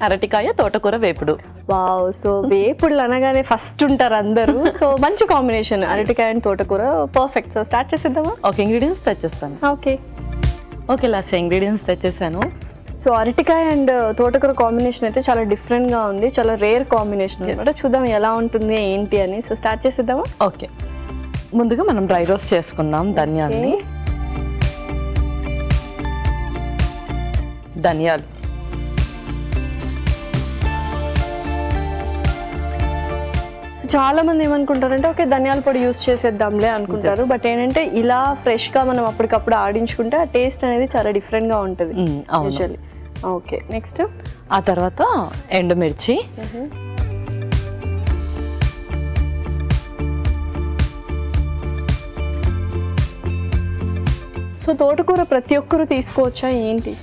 అరటికాయ తోటకూర వేపుడు. వావ్, సో వేపుడులు అనగానే ఫస్ట్ ఉంటారు అందరూ. సో మంచి కాంబినేషన్, అరటికాయ అండ్ తోటకూర పర్ఫెక్ట్. సో స్టార్ట్ చేసేద్దామా? ఓకే, ఇంగ్రీడియంట్స్ తెచ్చేస్తాను. ఓకే లాస్ట్ ఇంగ్రీడియంట్స్ తెచ్చేసాను. సో అరటికాయ అండ్ తోటకూర కాంబినేషన్ అయితే చాలా డిఫరెంట్గా ఉంది, చాలా రేర్ కాంబినేషన్ అనమాట. చూద్దాం ఎలా ఉంటుంది ఏంటి అని. సో స్టార్ట్ చేసేద్దామా? ఓకే, ముందుగా మనం డ్రై రోస్ట్ చేసుకుందాం ధనియాల్ని. ధనియాలు, చాలా మంది ఏమనుకుంటారంటే ఓకే ధనియాల పొడి యూస్ చేసేద్దాంలే అనుకుంటారు. బట్ ఏంటంటే ఇలా ఫ్రెష్గా మనం అప్పటికప్పుడు ఆడించుకుంటే ఆ టేస్ట్ అనేది చాలా డిఫరెంట్గా ఉంటుంది యూజువల్లీ. ఓకే, నెక్స్ట్ ఆ తర్వాత ఎండుమిర్చి, సో తోటకూర ప్రతి ఒక్కరు తీసుకోవచ్చా ఏంటి?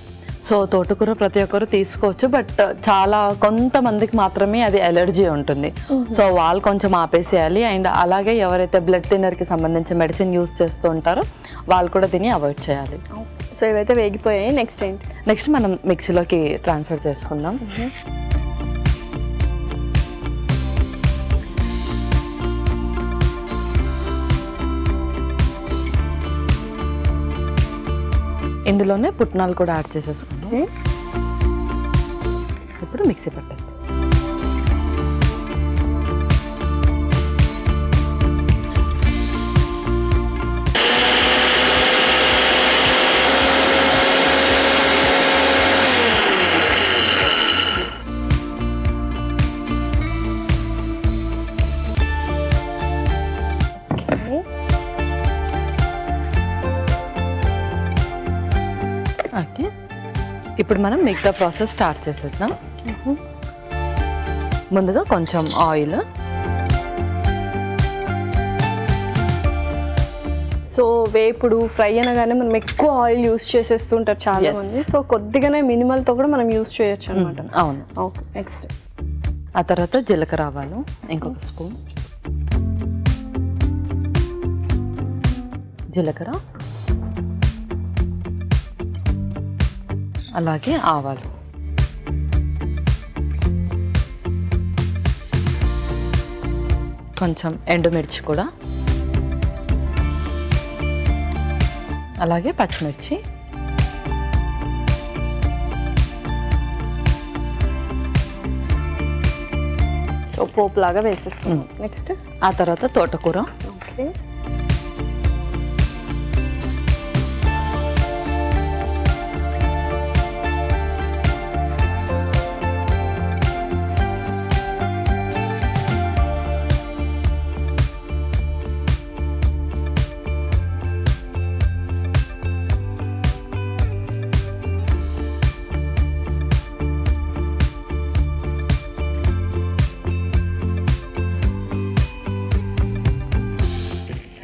సో తోటకూర ప్రతి ఒక్కరు తీసుకోవచ్చు, బట్ చాలా కొంతమందికి మాత్రమే అది ఎలర్జీ ఉంటుంది. సో వాళ్ళు కొంచెం ఆపేసేయాలి. అండ్ అలాగే ఎవరైతే బ్లడ్ థిన్నర్కి సంబంధించి మెడిసిన్ యూస్ చేస్తూ ఉంటారో వాళ్ళు కూడా దీన్ని అవాయిడ్ చేయాలి. సో ఇవైతే వేగిపోయాయి. నెక్స్ట్ ఏంటి? నెక్స్ట్ మనం మిక్సీలోకి ట్రాన్స్ఫర్ చేసుకుందాం. ఇందులోనే పుట్నాలు కూడా యాడ్ చేసేసుకుందాం. ఇప్పుడు మిక్సీ పట్టేస్తాం. ఓకే, ఇప్పుడు మనం మిగతా ప్రాసెస్ స్టార్ట్ చేసేద్దాం. ముందుగా కొంచెం ఆయిల్. సో వేపుడు ఫ్రై అనగానే మనం ఎక్కువ ఆయిల్ యూస్ చేసేస్తుంటారు చాలా మంది. సో కొద్దిగానే మినిమల్తో కూడా మనం యూస్ చేయొచ్చు అనమాట. అవును. ఓకే, నెక్స్ట్ ఆ తర్వాత జీలకర్ర ఆవాలు ఇంకొక స్పూన్, జీలకర్ర అలాగే ఆవాలు, కొంచెం ఎండుమిర్చి కూడా, అలాగే పచ్చిమిర్చి, సో పోపు లాగా వేసేసుకున్నాం. నెక్స్ట్ ఆ తర్వాత తోటకూర. ఓకే,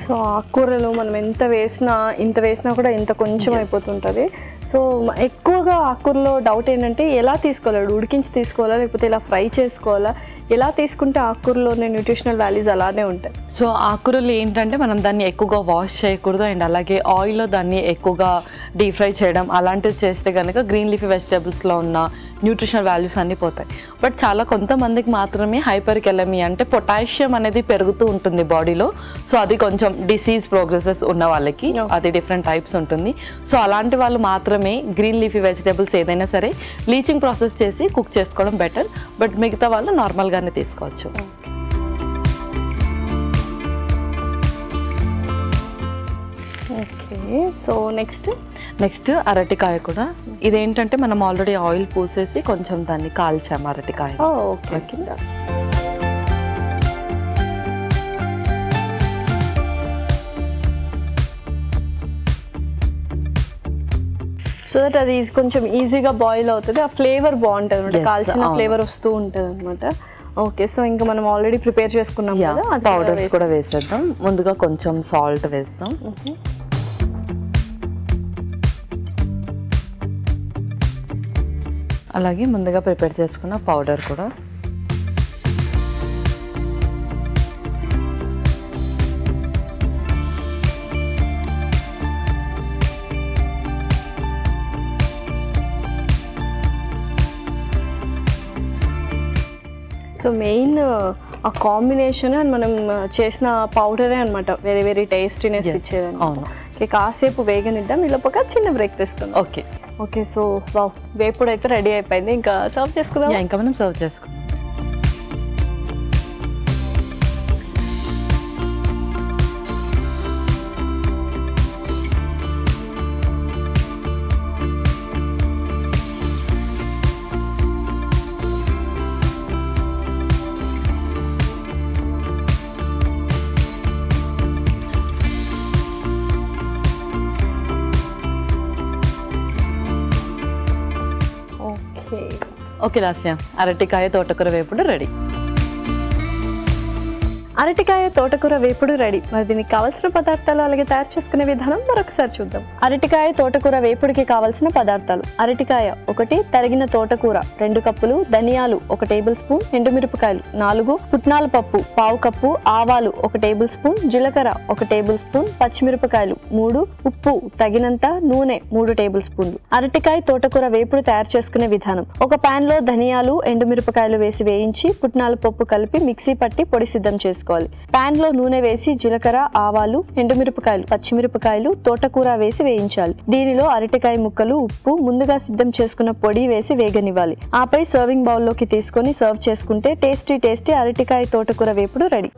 సో ఆకుకూరలు మనం ఇంత వేసినా కూడా ఇంత కొంచెం అయిపోతుంటుంది. సో ఎక్కువగా ఆకుకూరలో డౌట్ ఏంటంటే ఎలా తీసుకోవాలి, ఉడికించి తీసుకోవాలా లేకపోతే ఇలా ఫ్రై చేసుకోవాలా, ఎలా తీసుకుంటే ఆకుకూరలోనే న్యూట్రిషనల్ వాల్యూస్ అలానే ఉంటాయి. సో ఆకుకూరలు ఏంటంటే మనం దాన్ని ఎక్కువగా వాష్ చేయకూడదు. అండ్ అలాగే ఆయిల్లో దాన్ని ఎక్కువగా డీప్ ఫ్రై చేయడం అలాంటివి చేస్తే కనుక గ్రీన్ లీఫీ వెజిటేబుల్స్లో ఉన్న న్యూట్రిషనల్ వాల్యూస్ అన్నీ పోతాయి. బట్ చాలా కొంతమందికి మాత్రమే హైపర్కెలమీ అంటే పొటాషియం అనేది పెరుగుతూ ఉంటుంది బాడీలో. సో అది కొంచెం డిసీజ్ ప్రోగ్రెసెస్ ఉన్న వాళ్ళకి అది డిఫరెంట్ టైప్స్ ఉంటుంది. సో అలాంటి వాళ్ళు మాత్రమే గ్రీన్ లీఫీ వెజిటేబుల్స్ ఏదైనా సరే లీచింగ్ ప్రాసెస్ చేసి కుక్ చేసుకోవడం బెటర్. బట్ మిగతా వాళ్ళు నార్మల్గానే తీసుకోవచ్చు. ఓకే, సో నెక్స్ట్ అరటికాయ కూడా. ఇదేంటంటే మనం ఆల్రెడీ ఆయిల్ పూసేసి కొంచెం దాన్ని కాల్చాము అరటికాయ. ఓకే, సో దట్ అది కొంచెం ఈజీగా బాయిల్ అవుతుంది, ఆ ఫ్లేవర్ బాగుంటుంది అనమాట, కాల్చిన ఫ్లేవర్ వస్తూ ఉంటుంది అనమాట. ఓకే, సో ఇంకా మనం ఆల్రెడీ ప్రిపేర్ చేసుకున్నాం కదా, పౌడర్స్ కూడా వేసేద్దాం. ముందుగా కొంచెం సాల్ట్ వేస్తాం. అలాగే ముందుగా ప్రిపేర్ చేసుకున్న పౌడర్ కూడా. సో మెయిన్ ఆ కాంబినేషన్ అండ్ మనం చేసిన పౌడరే అనమాట వెరీ వెరీ టేస్టీనెస్ ఇచ్చేదండి. అవును. ఓకే, కాసేపు వేగనిద్దాం. వీళ్ళొక చిన్న బ్రేక్ తీసుకుందాం. ఓకే ఓకే, సో వావ్, వేపుడు అయితే రెడీ అయిపోయింది. ఇంకా సర్వ్ చేసుకుందాం. ఇంకా మనం సర్వ్ చేసుకుందాం. ఓకే లాస్య, అరటికాయ తోటకూర వేపుడు రెడీ. అరటికాయ తోటకూర వేపుడు రెడీ. మరి దీనికి కావాల్సిన పదార్థాలు అలాగే తయారు చేసుకునే విధానం మరొకసారి చూద్దాం. అరటికాయ తోటకూర వేపుడికి కావాల్సిన పదార్థాలు: అరటికాయ 1, తరిగిన తోటకూర 2 కప్పులు, ధనియాలు 1 టేబుల్ స్పూన్, ఎండుమిరపకాయలు 4, పుట్నాల పప్పు 1/2 కప్పు, ఆవాలు 1 టేబుల్ స్పూన్, జీలకర్ర 1 టేబుల్ స్పూన్, పచ్చిమిరపకాయలు 3, ఉప్పు తగినంత, నూనె 3 టేబుల్ స్పూన్లు. అరటికాయ తోటకూర వేపుడు తయారు చేసుకునే విధానం: ఒక పాన్ లో ధనియాలు, ఎండుమిరపకాయలు వేసి వేయించి పుట్నాల పప్పు కలిపి మిక్సీ పట్టి పొడి సిద్ధం చేసుకోవాలి. పాన్ లో నూనె వేసి జీలకర్ర, ఆవాలు, ఎండుమిరపకాయలు, పచ్చిమిరపకాయలు, తోటకూర వేసి వేయించాలి. దీనిలో అరటికాయ ముక్కలు, ఉప్పు, ముందుగా సిద్ధం చేసుకున్న పొడి వేసి వేగనివ్వాలి. ఆపై సర్వింగ్ బౌల్ లోకి తీసుకొని సర్వ్ చేసుకుంటే టేస్టీ టేస్టీ అరటికాయ తోటకూర వేపుడు రెడీ.